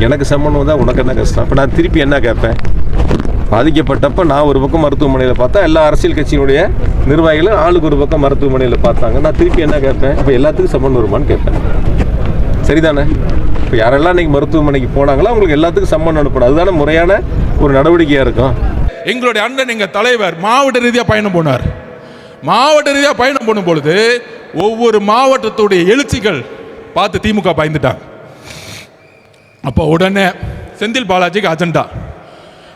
எனக்கு சம்மன் வந்தால் உனக்கு என்ன கஷ்டம்? இப்போ நான் திருப்பி என்ன கேட்பேன்? பாதிக்கப்பட்டப்போ நான் ஒரு பக்கம் மருத்துவமனையில் பார்த்தா எல்லா அரசியல் கட்சியினுடைய நிர்வாகிகளும் ஆளுக்கு ஒரு பக்கம் மருத்துவமனையில் பார்த்தாங்க. நான் திருப்பி என்ன கேட்பேன்? இப்போ எல்லாத்துக்கும் சம்மன் வருமானு கேட்பேன். சரிதானே? இப்போ யாரெல்லாம் இன்றைக்கி மருத்துவமனைக்கு போனாங்களோ அவங்களுக்கு எல்லாத்துக்கும் சம்மன் அனுப்பணும். அதுதானே முறையான ஒரு நடவடிக்கையாக இருக்கும். எங்களுடைய அண்ணன் எங்கள் தலைவர் மாவட்ட ரீதியாக பயணம் போனார். மாவட்ட ரீதியாக பயணம் போடும் பொழுது ஒவ்வொரு மாவட்டத்துடைய எழுச்சிகள் பார்த்து திமுக பயந்துட்டாங்க. அப்போ உடனே செந்தில் பாலாஜிக்கு அஜெண்டா,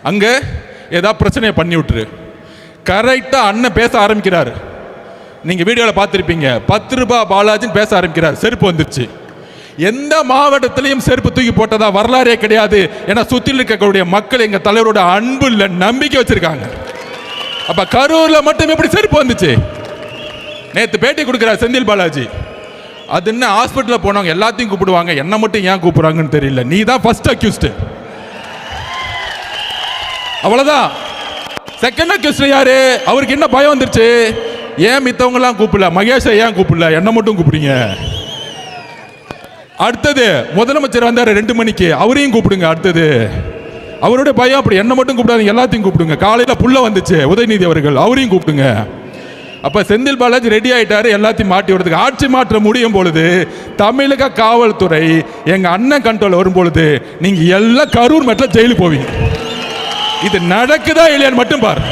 அங்கே ஏதாவது பிரச்சனையை பண்ணி விட்டுரு. கரெக்டாக அண்ணன் பேச ஆரம்பிக்கிறார். நீங்கள் வீடியோவில் பார்த்துருப்பீங்க. 10 ரூபாய் பாலாஜின்னு பேச ஆரம்பிக்கிறார். செருப்பு வந்துருச்சு. எந்த மாவட்டத்திலையும் செருப்பு தூக்கி போட்டதா வரலாறே கிடையாது. ஏன்னா சுற்றில் இருக்கக்கூடிய மக்கள் எங்கள் தலைவரோட அன்பு இல்லை, நம்பிக்கை வச்சிருக்காங்க. அப்போ கரூரில் மட்டும் எப்படி செருப்பு வந்துச்சு? நேற்று பேட்டி கொடுக்குறார் செந்தில் பாலாஜி. அது என்ன, ஹாஸ்பிட்டலில் போனவங்க எல்லாத்தையும் கூப்பிடுவாங்க, என்ன மட்டும் ஏன் கூப்பிடுறாங்கன்னு தெரியல. நீ தான் ஃபர்ஸ்ட் அக்யூஸ்டு, அவ்வளோதான். செகண்ட் அக்யூஸ்ட் யாரு? அவருக்கு என்ன பயம் வந்துருச்சு? ஏன் மித்தவங்கலாம் கூப்பிடல, மகேஷை ஏன் கூப்பிடல, என்ன மட்டும் கூப்பிடுங்க. அடுத்தது முதலமைச்சர் வந்தார் 2 மணிக்கு, அவரையும் கூப்பிடுங்க. அடுத்தது அவருடைய பயம் அப்படி, என்ன மட்டும் கூப்பிடாதீங்க, எல்லாத்தையும் கூப்பிடுங்க. காலையில் புள்ள வந்துச்சு உதயநிதி அவர்கள், அவரையும் கூப்பிடுங்க. அப்போ செந்தில் பாலாஜி ரெடி ஆகிட்டாரு எல்லாத்தையும் மாட்டி விடுறதுக்கு. ஆட்சி மாற்ற முடியும் பொழுது தமிழக காவல்துறை எங்கள் அண்ணன் கண்ட்ரோல் வரும் பொழுது நீங்கள் எல்லாம் கரூர் மட்டும் ஜெயிலுக்கு போவீங்க. இது நடக்குதா இல்லையான்னு மட்டும் பாரு.